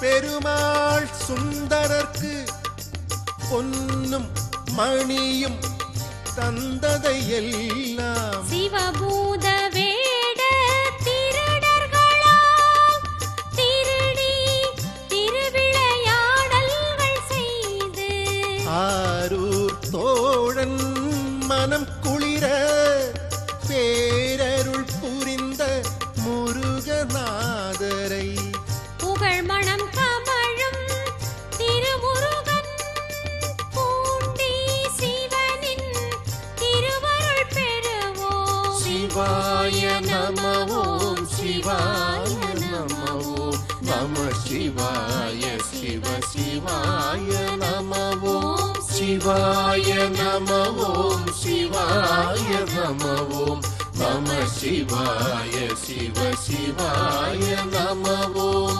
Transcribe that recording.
பெருமாள் சுந்தரர்க்கு பொன்னும் மணியும் தந்ததை எல்லாம் சிவபூத வேட திருடர்களால் திருடி திருவிளையாடல்கள் செய்து ஆரூர் தோழன் மனம் குளிர பேரருள் புரிந்த முருகநாதரை புகழ் மணம் கமழும் திருமுருகன் பூண்டி சிவனின் திருவருள் பெறுவோம். சிவாய நம ஓம் சிவாய நம ஓம் நம சிவாய சிவ சிவாய நம ஓம் சிவாய நம ஓம் சிவாய நம ஓம் நம சிவாய சிவ சிவாய நம ஓம்